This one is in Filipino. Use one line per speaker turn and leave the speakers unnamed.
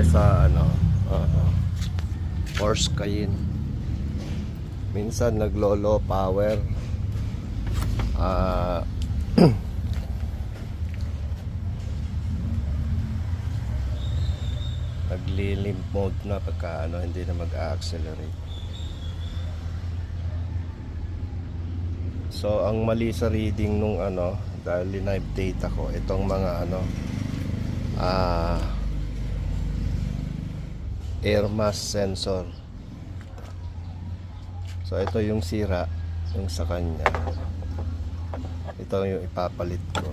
tayo sa ano, Porsche Cayenne. Minsan naglolo power, naglilimp mode na pagka ano, hindi na mag-accelerate. So ang mali sa reading nung ano, dahil live data ko itong mga ano, air mass sensor. So ito yung sira, yung sa kanya. Ito yung ipapalit ko.